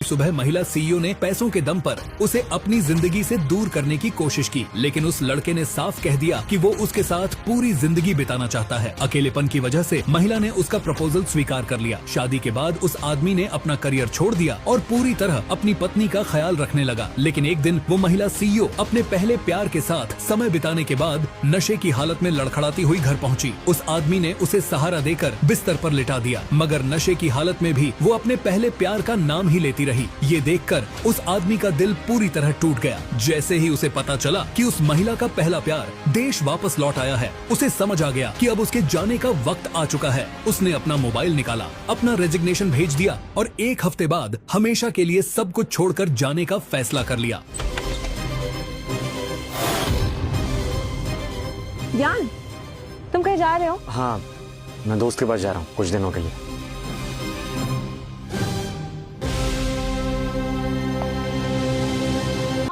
सुबह महिला सीईओ ने पैसों के दम पर उसे अपनी जिंदगी से दूर करने की कोशिश की, लेकिन उस लड़के ने साफ कह दिया कि वो उसके साथ पूरी जिंदगी बिताना चाहता है। अकेलेपन की वजह से महिला ने उसका प्रपोजल स्वीकार कर लिया। शादी के बाद उस आदमी ने अपना करियर छोड़ दिया और पूरी तरह अपनी पत्नी का ख्याल रखने लगा। लेकिन एक दिन वो महिला सीईओ अपने पहले प्यार के साथ समय बिताने के बाद नशे की हालत में लड़खड़ाती हुई घर पहुंची। उस आदमी ने उसे सहारा देकर बिस्तर पर लिटा दिया, मगर नशे की हालत में भी वो अपने पहले प्यार का नाम ही लेती रही। ये देखकर उस आदमी का दिल पूरी तरह टूट गया। जैसे ही उसे पता चला कि उस महिला का पहला प्यार देश वापस लौट आया है, उसे समझ आ गया कि अब उसके जाने का वक्त आ चुका है। उसने अपना मोबाइल निकाला, अपना रेजिग्नेशन भेज दिया और एक हफ्ते बाद हमेशा के लिए सब कुछ छोड़कर जाने का फैसला कर लिया। ज्ञान, तुम कहीं जा रहे हो? हाँ, मैं दोस्त के पास जा रहा हूँ कुछ दिनों के लिए।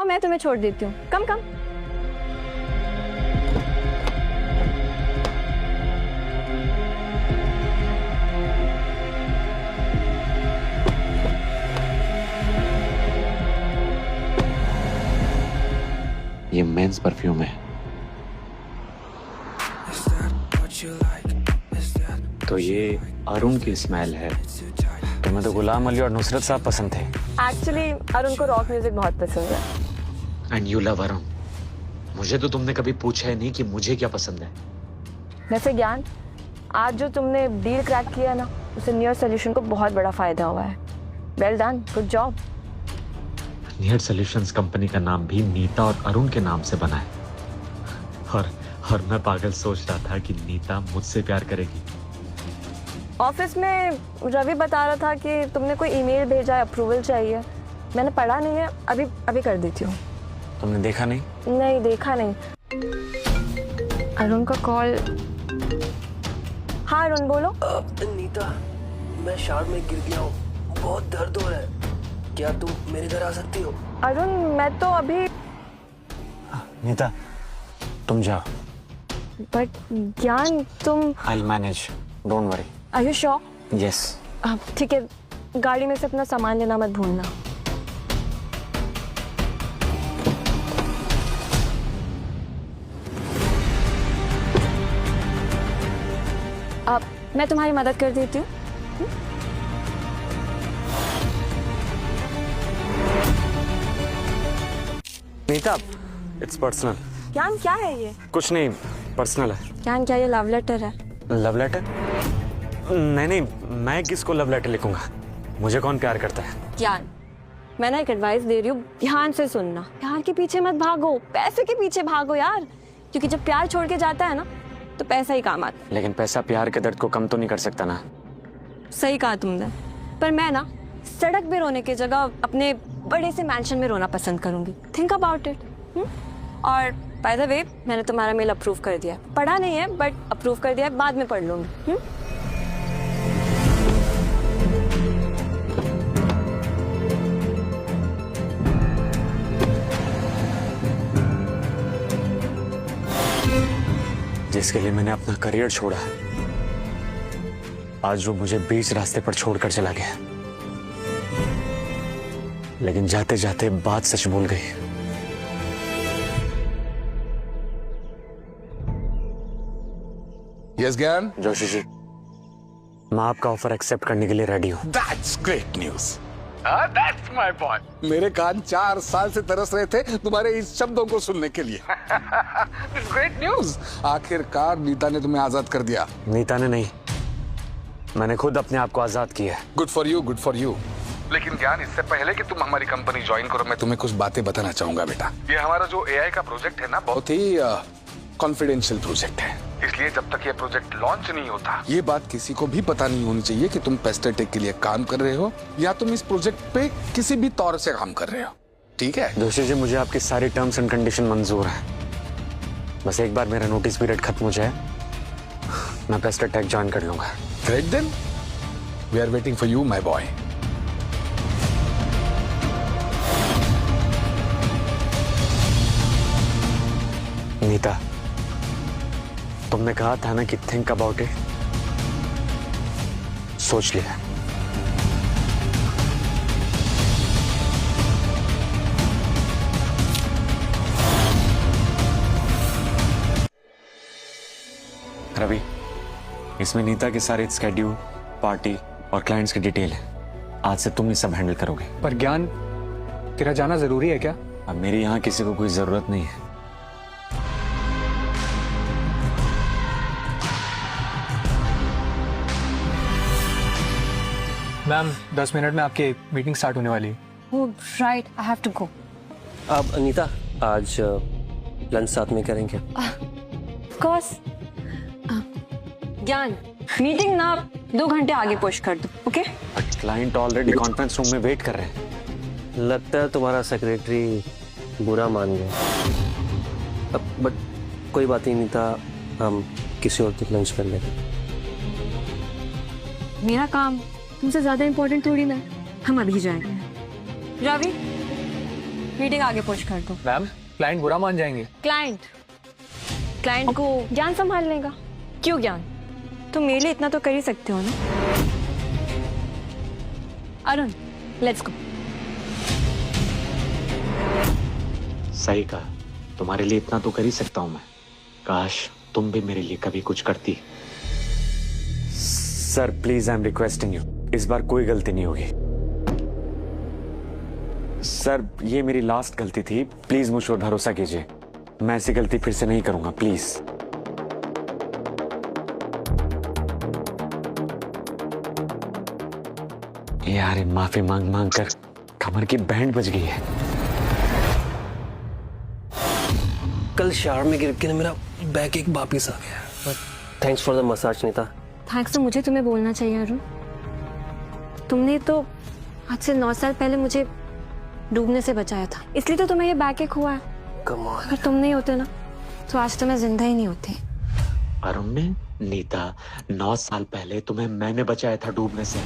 मैं तुम्हें छोड़ देती हूँ। कम कम। ये मेंस परफ्यूम है। तो ये अरुण की स्मेल है। तुम्हें तो गुलाम अली और नुसरत साहब पसंद थे। एक्चुअली अरुण को रॉक म्यूजिक बहुत पसंद है। And you love Arun. मुझे तो तुमने कभी पूछा है नहीं कि मुझे क्या पसंद है। वैसे ज्ञान, आज जो तुमने डील क्रैक किया ना, उससे नियर सोल्यूशन को बहुत बड़ा फायदा हुआ है। Well done, good job. Near solutions company का नाम भी नीता और अरुण के नाम से बना है। और मैं पागल सोच रहा था कि नीता मुझसे प्यार करेगी। ऑफिस में रवि बता रहा था कि तुमने कोई ईमेल भेजा है, अप्रूवल चाहिए। मैंने पढ़ा नहीं है, अभी कर देती हूँ। तुमने देखा नहीं? नहीं, देखा नहीं। अरुण का कॉल। हाँ अरुण, बोलो। नीता, मैं शार्ट में गिर गया हूँ, बहुत दर्द हो रहा है। क्या तुम मेरे घर आ सकती हो? अरुण, मैं तो अभी। नीता, तुम जाओ। बट ज्ञान, तुम। I'll manage, don't worry. Are you sure? Yes. ठीक है, गाड़ी में से अपना सामान लेना मत भूलना। अब मैं तुम्हारी मदद कर देती हूँ। Nita, it's personal. ज्ञान, क्या है ये? कुछ नहीं, पर्सनल है। ज्ञान, क्या ये लव लेटर है? Love letter? नहीं, मैं किसको लव लेटर लिखूंगा? मुझे कौन प्यार करता है? ज्ञान, मैं ना एक एडवाइस दे रही हूँ, ध्यान से सुनना। प्यार के पीछे मत भागो, पैसे के पीछे भागो यार। क्योंकि जब प्यार छोड़ के जाता है ना, तो पैसा ही काम आता है। लेकिन पैसा प्यार के दर्द को कम तो नहीं कर सकता ना। सही कहा तुमने। पर मैं ना सड़क पे रोने की जगह अपने बड़े से मैंशन में रोना पसंद करूंगी। Think about it. और बाय द वे, मैंने तुम्हारा मेल अप्रूव कर दिया। पढ़ा नहीं है, बट अप्रूव कर दिया है, बाद में पढ़ लूंगी। जिसके लिए मैंने अपना करियर छोड़ा, आज वो मुझे बीच रास्ते पर छोड़कर चला गया। लेकिन जाते जाते बात सच भूल गई। यस ज्ञान। जोशी जी, मैं आपका ऑफर एक्सेप्ट करने के लिए रेडी हूँ। That's great news. That's my boy. मेरे कान 4 साल से तरस रहे थे तुम्हारे इस शब्दों को सुनने के लिए। Great news. आखिरकार नीता ने तुम्हें आजाद कर दिया। नीता ने नहीं, मैंने खुद अपने आप को आजाद किया है। Good for you, good for you. लेकिन ज्ञान, इससे पहले कि तुम हमारी कंपनी ज्वाइन करो, मैं तुम्हें कुछ बातें बताना चाहूंगा बेटा। ये हमारा जो एआई का प्रोजेक्ट है ना, बहुत ही कॉन्फिडेंशियल प्रोजेक्ट है। इसलिए जब तक ये प्रोजेक्ट लॉन्च नहीं होता, ये बात किसी को भी पता नहीं होनी चाहिए कि तुम पेस्टेटेक के लिए काम कर रहे हो या तुम इस प्रोजेक्ट पे किसी भी तौर से काम कर रहे हो। ठीक है जोशी जी, मुझे आपकी सारी टर्म्स एंड कंडीशन मंजूर है। बस एक बार मेरा नोटिस पीरियड खत्म हो जाए, मैं पेस्टेटेक ज्वाइन कर लूंगा। Great then, we are waiting for you my boy. Nita, तुमने कहा था ना कि थिंक अबाउट इट। सोच लिया। इसमें नीता के सारे स्केड्यूल, पार्टी और क्लाइंट्स की डिटेल है। आज से तुम ये सब हैंडल करोगे। पर ज्ञान, तेरा जाना जरूरी है क्या? अब मेरी यहाँ किसी को कोई जरूरत नहीं है। मैम 10 मिनट में आपकी मीटिंग स्टार्ट होने वाली है। Oh, right. I have to go. अब अनीता, आज लंच साथ में करेंगे। Of course. ज्ञान, मीटिंग ना 2 घंटे आगे पुश कर दो, okay? But client already conference room में वेट कर रहे हैं। लगता है तुम्हारा सेक्रेटरी बुरा मान गया। बट कोई बात नहीं अनीता, हम किसी और दिन लंच कर लेंगे। मेरा काम तुमसे ज्यादा इम्पोर्टेंट थोड़ी ना है। हम अभी जाएंगे। रवि, मीटिंग आगे पुश कर दो। मैम क्लाइंट बुरा मान जाएंगे। क्लाइंट को ज्ञान संभाल लेगा। क्यों ज्ञान, तुम मेरे लिए इतना तो कर ही सकते हो ना। Arun, let's go. सही कहा, तुम्हारे लिए इतना तो कर ही सकता हूं मैं। काश तुम भी मेरे लिए कभी कुछ करती। Sir please, I am requesting you, इस बार कोई गलती नहीं होगी। सर ये मेरी लास्ट गलती थी, प्लीज मुझ पर भरोसा कीजिए। मैं ऐसी गलती फिर से नहीं करूंगा, प्लीज। यार माफी मांग मांग कर कमर की बैंड बज गई है। कल शावर में गिर के ना मेरा बैक एक वापिस आ गया। Thanks for the massage Anita. Thanks तो मुझे तुम्हें बोलना चाहिए अरुण। तुमने तो आज से 9 साल पहले मुझे डूबने से बचाया था, इसलिए तो तुम्हें ये बैक एक हुआ है। Come on. अगर तुम नहीं होते ना तो आज तो मैं जिंदा ही नहीं होती। अरुण ने, नीता 9 साल पहले तुम्हें मैंने बचाया था डूबने से।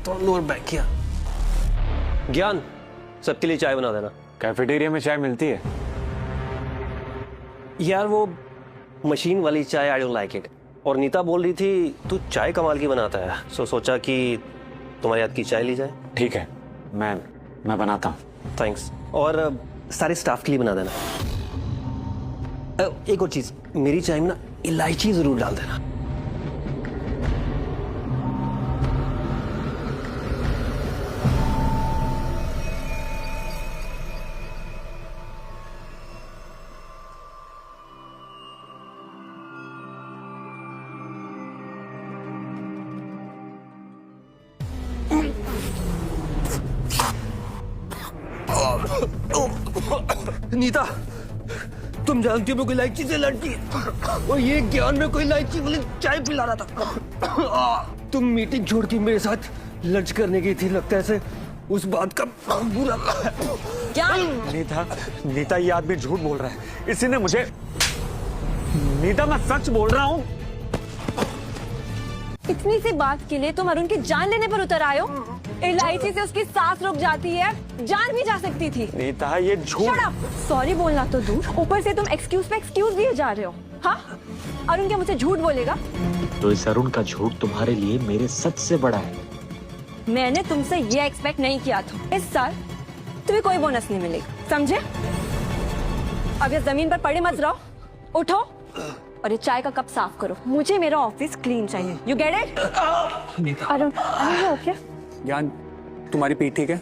थोड़ा लोअर बैक किया। ज्ञान, सबके लिए चाय बना देना। कैफेटेरिया में चाय मिलती है? यार वो मशीन वाली चाय, आई डोंट लाइक इट। और नीता बोल रही थी तू चाय कमाल की बनाता है, सो सोचा कि तुम्हारे हाथ की चाय ली जाए। ठीक है, मैं बनाता हूँ। थैंक्स। और सारे स्टाफ के लिए बना देना। एक और चीज, मेरी चाय में ना इलायची जरूर डाल देना। नीता, तुम जानती हो मैं कोई इलायची से लड़ती है और ये ज्ञान में कोई इलायची वाली चाय पिला रहा था। तुम मीटिंग छोड़ के मेरे साथ लंच करने गई थी, लगता है ऐसे उस बात का बुरा। नीता ये आदमी झूठ बोल रहा है, इसी ने मुझे। नीता मैं सच बोल रहा हूँ। इतनी सी बात के लिए तुम अरुण की जान लेने पर उतर आए हो? इलायची से उसकी सांस रुक जाती है, जान भी जा सकती थी। नीता ये झूठ। सॉरी बोलना तो दूर, ऊपर से तुम एक्सक्यूज पे एक्सक्यूज दिए जा रहे हो। हाँ, अरुण क्या मुझे झूठ बोलेगा? तो इस अरुण का झूठ तुम्हारे लिए मेरे सच से बड़ा है। मैंने तुमसे ये एक्सपेक्ट नहीं किया था। इस साल तुम्हें कोई बोनस नहीं मिलेगा, समझे? अब ये जमीन पर पड़े मत रहो, उठो और ये चाय का कप साफ करो। मुझे मेरा ऑफिस क्लीन चाहिए। You get it? Arun, okay? ज्ञान, तुम्हारी पीठ ठीक है?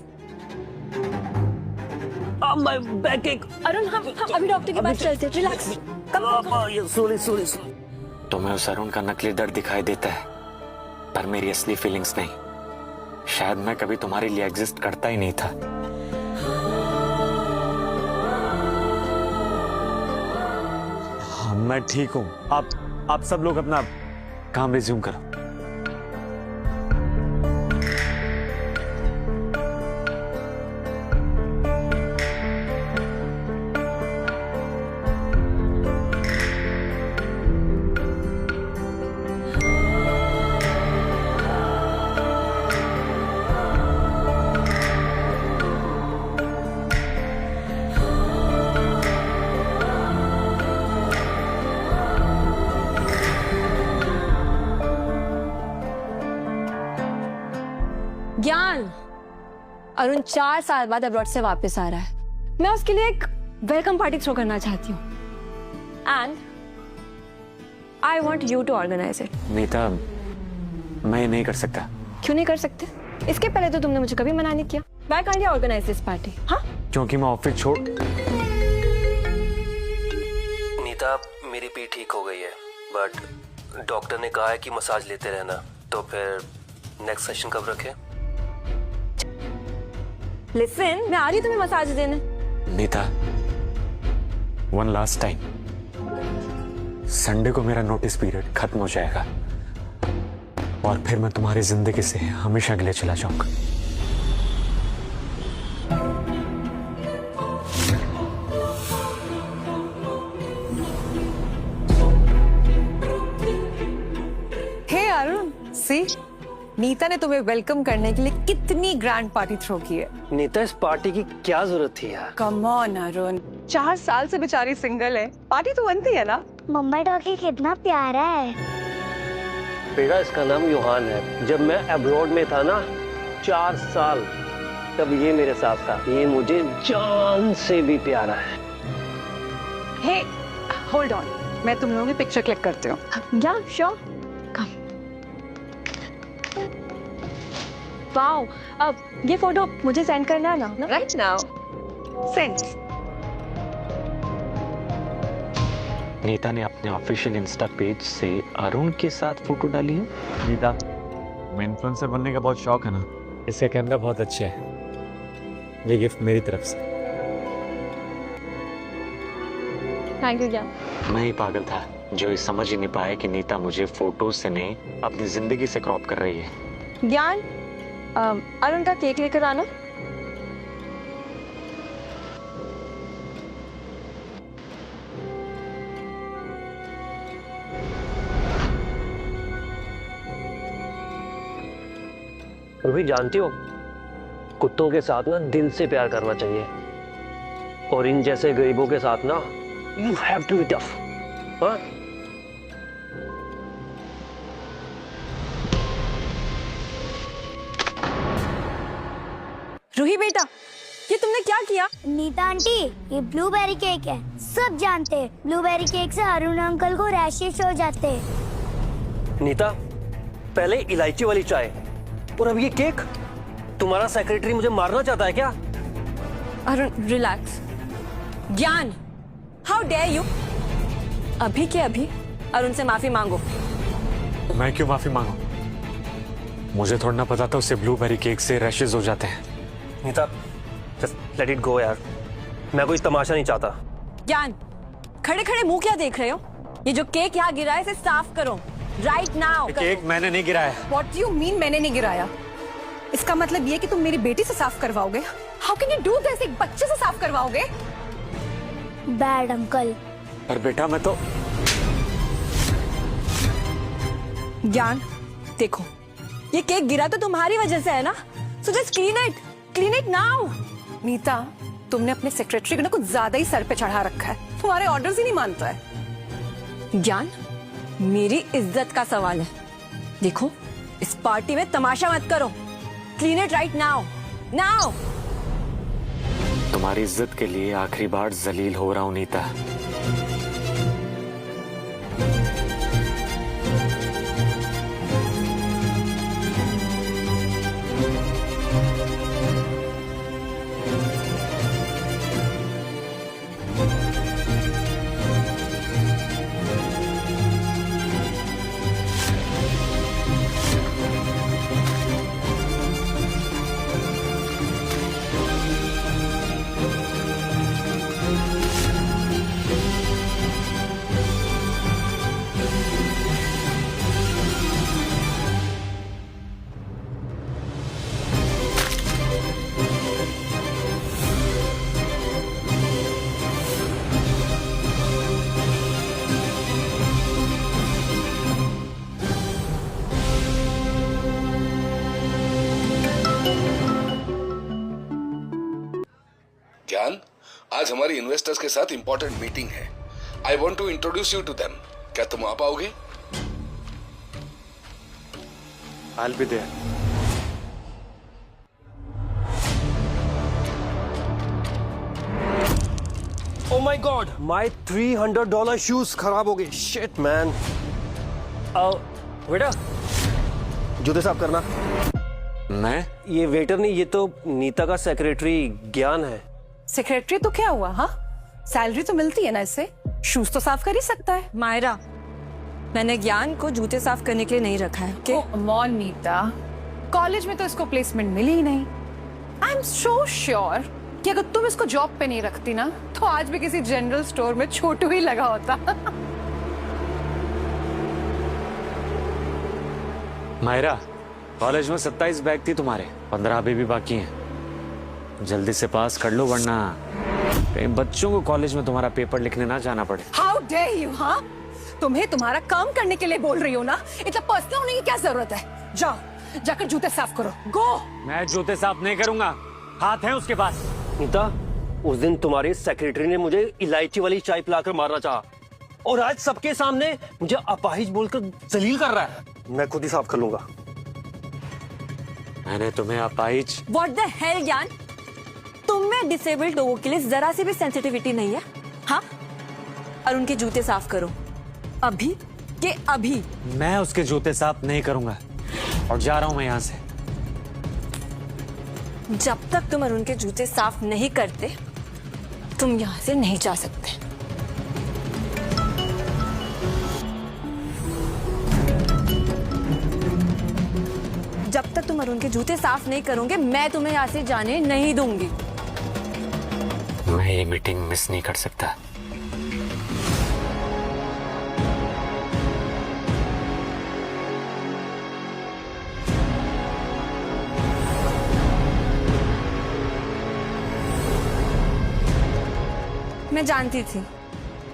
बैक एक। अरुण, हम अभी डॉक्टर के पास चलते हैं। रिलैक्स। सॉरी। तुम्हें उस अरुण का नकली दर्द दिखाई देता है, पर मेरी असली फीलिंग्स नहीं। शायद मैं कभी तुम्हारे लिए एग्जिस्ट करता ही नहीं था। हाँ, मैं ठीक हूँ। आप सब लोग अपना काम रिज्यूम करो। ज्ञान, अरुण 4 साल बाद अब्रॉड से वापस आ रहा है। मैं उसके लिए एक वेलकम पार्टी थ्रो करना चाहती हूँ and I want you to organise it. Nita, मैं ये नहीं कर सकता। क्यों नहीं कर सकते? इसके पहले तो तुमने मुझे कभी मना नहीं किया। Why can't you organize this party? हाँ? क्योंकि मैं ऑफिस छोड़। नीता, मेरी पीठ ठीक हो गई है, बट डॉक्टर ने कहा है कि मसाज लेते रहना। तो फिर नेक्स्ट सेशन कब रखें? Listen, मैं आ रही हूँ तुम्हें मसाज देने। Nita, one last time, Sunday को मेरा नोटिस पीरियड खत्म हो जाएगा और फिर मैं तुम्हारी जिंदगी से हमेशा के लिए चला जाऊंगा। हे अरुण, सी नीता ने तुम्हें वेलकम करने के लिए कितनी ग्रैंड पार्टी थ्रो की है। नीता, इस पार्टी की क्या जरूरत थी यार? कम ऑन अरुण, 4 साल से बेचारी सिंगल है, पार्टी तो बनती है ना। मुंबई डॉगी कितना प्यारा है। बेटा, इसका नाम योहान है। जब मैं अब्रॉड में था ना 4 साल, तब ये मेरे साथ था। ये मुझे जान से भी प्यारा है। हे होल्ड ऑन, मैं तुम लोगों की पिक्चर क्लिक करती हूँ। Yeah, sure. Come. वाओ, अब ये फोटो मुझे सेंड करना है ना? Right now send. नीता ने अपने ऑफिशियल इंस्टा पेज से अरुण के साथ फोटो डाली है। नीता, मैं इन्फ्लुएंसर बनने का बहुत शौक है ना, इसका कैमरा बहुत अच्छा है। ये गिफ्ट मेरी तरफ से। थैंक यू ज्ञान। मैं ही पागल था जो ये समझ ही नहीं पाया कि नीता मुझे फोटो से नहीं अपनी जिंदगी से क्रॉप कर रही है। ज्ञान, अरुण का केक लेकर आना। रूही, जानती हो, कुत्तों के साथ ना दिल से प्यार करना चाहिए, और इन जैसे गरीबों के साथ ना you have to be tough. हाँ? रूही बेटा, ये तुमने क्या किया? नीता आंटी, ये ब्लूबेरी केक है। सब जानते हैं ब्लूबेरी केक से अरुण अंकल को रैशेस हो जाते हैं। नीता, पहले इलायची वाली चाय और अब ये केक। तुम्हारा सेक्रेटरी मुझे मारना चाहता है क्या? अरुण रिलैक्स। ज्ञान, हाउ डेयर यू! अभी के अभी अरुण से माफी मांगो। मैं क्यों माफी मांगू? मुझे थोड़ा ना पता था उससे ब्लूबेरी केक से रैशेस हो जाते हैं। Nita, just let it go यार, मैं कोई तमाशा नहीं चाहता। ज्ञान, खड़े खड़े मुंह क्या देख रहे हो? ये जो केक यहाँ गिरा है इसे साफ करो राइट नाउ। केक मैंने नहीं गिराया। व्हाट यू मीन मैंने नहीं गिराया? इसका मतलब ये कि तुम मेरी बेटी से साफ करवाओगे? How can you do this? एक बच्चे से साफ करवाओगे? Bad uncle. पर बेटा, मैं तो ज्ञान देखो, ये केक गिरा तो तुम्हारी वजह से है ना, so just clean it now. Nita, तुमने अपने सेक्रेटरी को ना कुछ ज्यादा ही सर पे चढ़ा रखा है। तुम्हारे ऑर्डर्स ही नहीं मानता है। ज्ञान, मेरी इज्जत का सवाल है। देखो, इस पार्टी में तमाशा मत करो। Clean it right now now. तुम्हारी इज्जत के लिए आखिरी बार जलील हो रहा हूं नीता। ज्ञान, आज हमारी इन्वेस्टर्स के साथ इंपॉर्टेंट मीटिंग है। I want to introduce you to them. क्या तुम आ पाओगे? I'll be there. God, my $300 shoes खराब हो गए। Shit man. बेटा जूते साफ करना। मैं ये वेटर नहीं, ये तो नीता का सेक्रेटरी ज्ञान है। सेक्रेटरी तो क्या हुआ? हाँ, सैलरी तो मिलती है ना इससे, शूज तो साफ कर ही सकता है। मायरा, मैंने ज्ञान को जूते साफ करने के लिए नहीं रखा है। okay? मॉन नीता, कॉलेज में तो इसको प्लेसमेंट मिली ही नहीं। आई एम सो श्योर कि अगर तुम इसको जॉब पे नहीं रखती ना तो आज भी किसी जनरल स्टोर में छोटू ही लगा होता। मायरा, कॉलेज में 27 बैग थी तुम्हारे, 15 अभी भी बाकी हैं। जल्दी से पास कर लो वरना कहीं बच्चों को कॉलेज में तुम्हारा पेपर लिखने ना जाना पड़े। How dare you! हाँ, तुम्हें तुम्हारा काम करने के लिए बोल रही हो ना, इतना पर्सनल होने की क्या जरूरत है? जाओ, जाकर जूते साफ करो। गो। मैं जूते साफ नहीं करूंगा, हाथ है उसके पास। नीता, उस दिन तुम्हारे सेक्रेटरी ने मुझे इलायची वाली चाय पिलाकर मारना चाहा और आज सबके सामने मुझे अपाहिज बोलकर जलील कर रहा है। मैं खुद ही साफ कर लूंगा। मैंने तुम्हें अपाहिज? What the hell ज्ञान, तुम में डिसेबल्ड लोगों के लिए जरा सी भी सेंसिटिविटी नहीं है? हाँ, और उनके जूते साफ करो अभी के अभी। मैं उसके जूते साफ नहीं करूंगा और जा रहा हूं मैं यहाँ से। जब तक तुम अरुण के जूते साफ नहीं करते तुम यहाँ से नहीं जा सकते। जब तक तुम अरुण के जूते साफ नहीं करोगे मैं तुम्हें यहाँ से जाने नहीं दूंगी। मैं ये मीटिंग मिस नहीं कर सकता। मैं जानती थी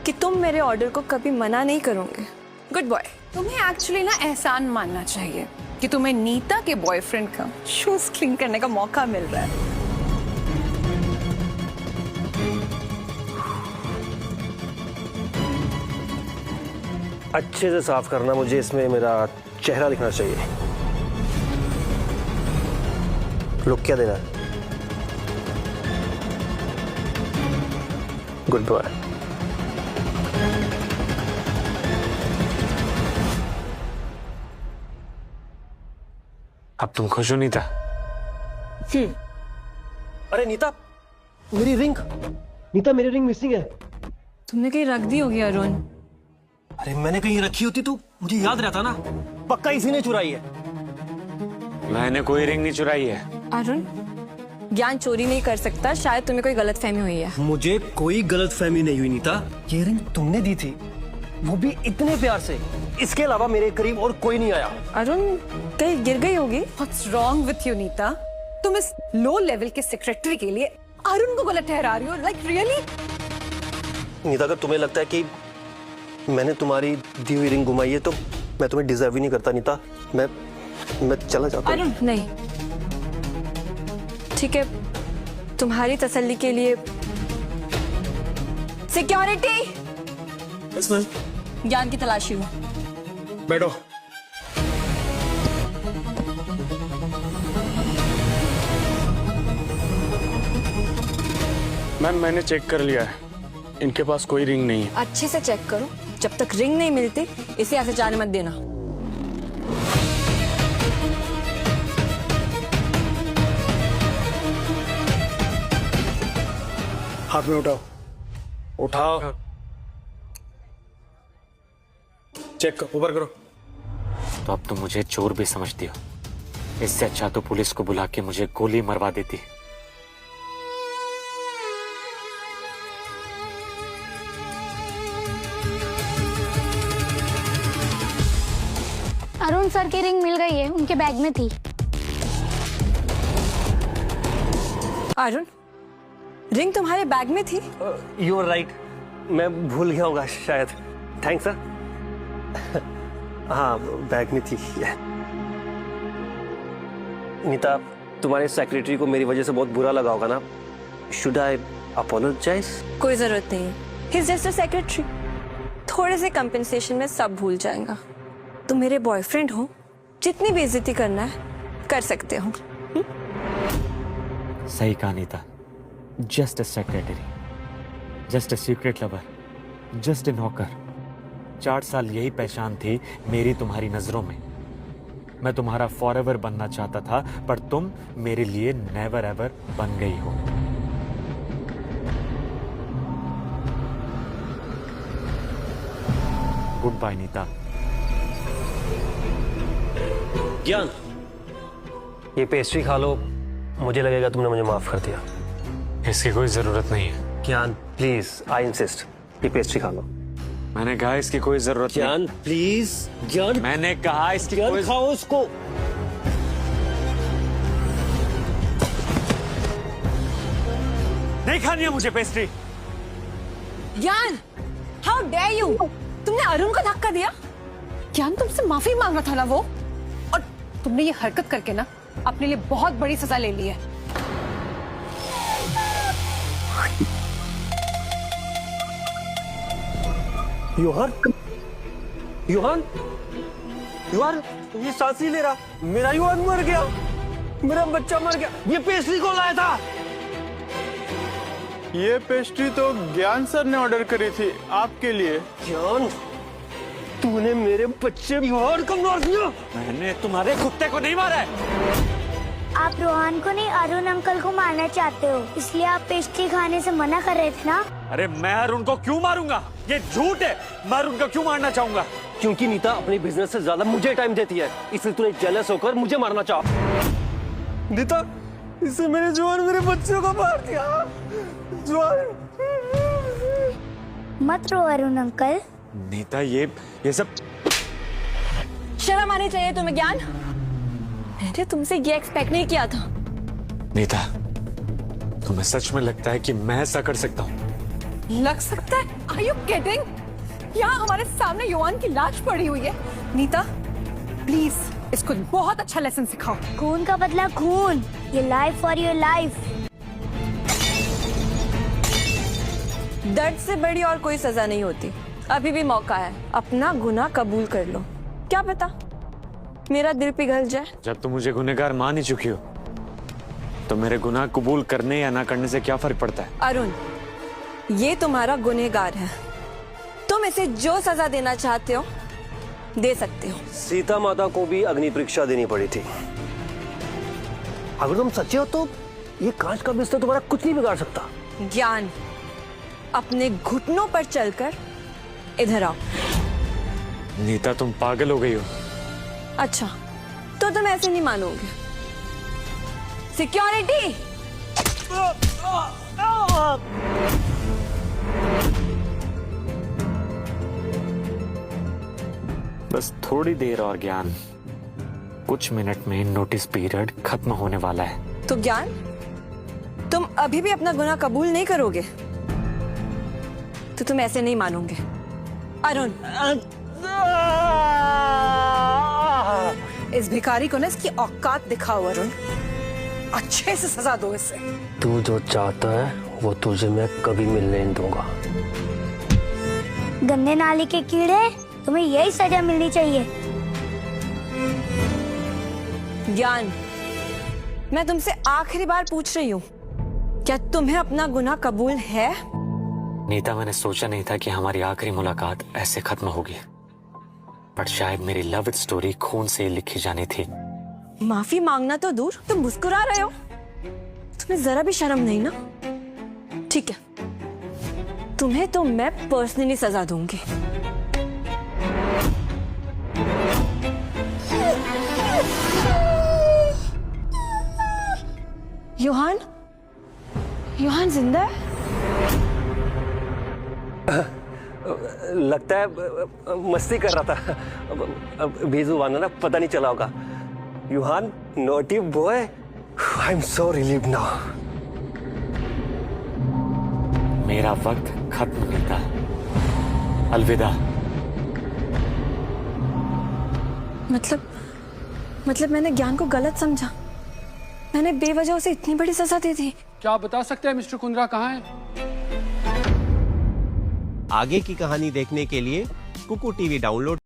कि तुम मेरे ऑर्डर को कभी मना नहीं करोगे। Good boy. तुम्हें एक्चुअली ना एहसान मानना चाहिए कि तुम्हें नीता के बॉयफ्रेंड का शूज क्लीन करने का मौका मिल रहा है। अच्छे से साफ करना, मुझे इसमें मेरा चेहरा दिखना चाहिए। लुक क्या देना है? Good boy. अब तुम खुश हो नीता? अरे नीता, मेरी रिंग। नीता, मेरी रिंग मिसिंग है। तुमने कहीं रख दी होगी अरुण। अरे मैंने कहीं रखी होती तो मुझे याद रहता ना। पक्का इसी ने चुराई है। मैंने कोई रिंग नहीं चुराई है। अरुण, ज्ञान चोरी नहीं कर सकता, शायद तुम्हें कोई गलतफहमी हुई है। मुझे कोई गलतफहमी नहीं हुई नीता। ये रिंग तुमने दी थी, वो भी इतने प्यार से। इसके अलावा मेरे करीब और कोई नहीं आया। अरुण, कहीं गिर गई होगी। What's wrong with you, Nita? तुम इस लो लेवल के सेक्रेटरी के लिए अरुण को गलत ठहरा रही हो? Like really? नीता, अगर तुम्हें लगता है कि मैंने तुम्हारी दी हुई रिंग घुमाई है तो मैं तुम्हें डिजर्व ही नहीं करता नीता। मैं चला जाता हूं। अरुण, नहीं, ठीक है, तुम्हारी तसल्ली के लिए सिक्योरिटी ज्ञान की तलाशी हूँ। बैठो। मैम, मैंने चेक कर लिया है, इनके पास कोई रिंग नहीं है। अच्छे से चेक करो, जब तक रिंग नहीं मिलती इसे ऐसे जाने मत देना। हाथ में उठाओ। उठाओ। चेक करो, ऊपर करो। तो अब तुम मुझे चोर भी समझती हो। इससे अच्छा तो पुलिस को बुला के मुझे गोली मरवा देती। अरुण सर की रिंग मिल गई है, उनके बैग में थी। अरुण, रिंग तुम्हारे बैग में थी? यू आर राइट, मैं भूल गया होगा शायद। Thanks sir. हाँ, बैग में थी। नीता, तुम्हारे सेक्रेटरी को मेरी वजह से बहुत बुरा लगा होगा ना? Should I apologise? कोई जरूरत नहीं, he is just a secretary. थोड़े से कंपेंसेशन में सब भूल जाएगा। तुम मेरे बॉयफ्रेंड हो, जितनी बेइज्जती करना है कर सकते हो। सही कहा Nita, just a secretary. Just a secret lover, just a नौकर। 4 साल यही पहचान थी मेरी तुम्हारी नजरों में। मैं तुम्हारा फॉरएवर बनना चाहता था, पर तुम मेरे लिए नेवर एवर बन गई हो। Goodbye Nita. ज्ञान, ये पेस्ट्री खा लो, मुझे लगेगा तुमने मुझे माफ कर दिया। इसकी कोई जरूरत नहीं है। ज्ञान प्लीज, आई इंसिस्ट, ये पेस्ट्री खा लो। मैंने कहा इसकी कोई जरूरत नहीं। ज्ञान प्लीज, ज्ञान मैंने कहा इसकी कोई खाओ उसको। नहीं खानी है मुझे पेस्ट्री। ज्ञान, हाउ डेयर यू! तुमने अरुण को धक्का दिया। ज्ञान, तुमसे माफी मांग रहा था ना वो, और तुमने ये हरकत करके ना अपने लिए बहुत बड़ी सजा ले ली है। योहान, योहान, योहान, ये सांस नहीं ले रहा। मेरा योहान मर गया, मेरा बच्चा मर गया। ये पेस्ट्री कौन लाया था? ये पेस्ट्री तो ज्ञान सर ने ऑर्डर करी थी आपके लिए। ज्ञान, तूने मेरे बच्चे योहान को मार दिया। मैंने तुम्हारे कुत्ते को नहीं मारा है। आप रोहन को नहीं, अरुण अंकल को मारना चाहते हो, इसलिए आप पेस्ट्री खाने से मना कर रहे थे ना? अरे मैं अरुण को क्यों मारूंगा? ये झूठ है। मैं अरुण को क्यों मारना चाहूंगा? क्योंकि नीता अपने बिजनेस से ज्यादा मुझे टाइम देती है, इसलिए तूने जेलस होकर मुझे मारना चाहा। नीता, इससे मेरे जवान मेरे बच्चों को मार दिया। जवान, मत रो अरुण अंकल। नीता, ये सब शर्म आनी चाहिए तुम्हें ज्ञान। मैंने तुमसे ये एक्सपेक्ट नहीं किया था। नीता, तुम्हें सच में लगता है कि मैं ऐसा कर सकता हूँ? लग सकता है? Are you kidding? यहाँ हमारे सामने योहान की लाश पड़ी हुई है। नीता प्लीज इसको बहुत अच्छा लेसन सिखाओ। खून का बदला खून, ये लाइफ फॉर योर लाइफ। दर्द से बड़ी और कोई सजा नहीं होती। अभी भी मौका है, अपना गुनाह कबूल कर लो। क्या पता मेरा दिल पिघल जाए। जब तुम मुझे गुनहगार मान ही चुकी हो, तो मेरे गुनाह कबूल करने या ना करने से क्या फर्क पड़ता है? अरुण, ये तुम्हारा गुनहगार है, तुम इसे जो सजा देना चाहते हो दे सकते हो। सीता माता को भी अग्नि परीक्षा देनी पड़ी थी। अगर तुम सच्चे हो तो ये कांच का बिस्तर तुम्हारा कुछ नहीं बिगाड़ सकता। ज्ञान, अपने घुटनों पर चलकर इधर आओ। नीता, तुम पागल हो गई हो। अच्छा, तो तुम ऐसे नहीं मानोगे। सिक्योरिटी! बस थोड़ी देर और ज्ञान, कुछ मिनट में नोटिस पीरियड खत्म होने वाला है। तो ज्ञान, तुम अभी भी अपना गुनाह कबूल नहीं करोगे तो तुम ऐसे नहीं मानोगे। अरुण, इस भिखारी को ना इसकी औकात दिखाओ अरुण, अच्छे से सजा दो इसे। तू जो चाहता है वो तुझे मैं कभी मिलने नहीं दूंगा। गंदे नाली के कीड़े, तुम्हें यही सजा मिलनी चाहिए। ज्ञान, मैं तुमसे आखिरी बार पूछ रही हूँ, क्या तुम्हें अपना गुनाह कबूल है? नीता, मैंने सोचा नहीं था कि हमारी आखिरी मुलाकात ऐसे खत्म होगी, पर शायद मेरी लव स्टोरी खून से लिखी जानी थी। माफी मांगना तो दूर, तुम मुस्कुरा रहे हो। तुम्हें जरा भी शर्म नहीं ना? ठीक है, तुम्हें तो मैं पर्सनली सजा दूंगी। योहान, योहान जिंदा है? लगता है मस्ती कर रहा था, बेजुबान ना, पता नहीं चला होगा। Yohan, naughty boy, I am so relieved now. मेरा वक्त खत्म होता, अलविदा। मतलब मैंने ज्ञान को गलत समझा। मैंने बेवजह उसे इतनी बड़ी सजा दे दी। क्या आप बता सकते हैं मिस्टर कुंद्रा कहाँ हैं? आगे की कहानी देखने के लिए कुकू टीवी डाउनलोड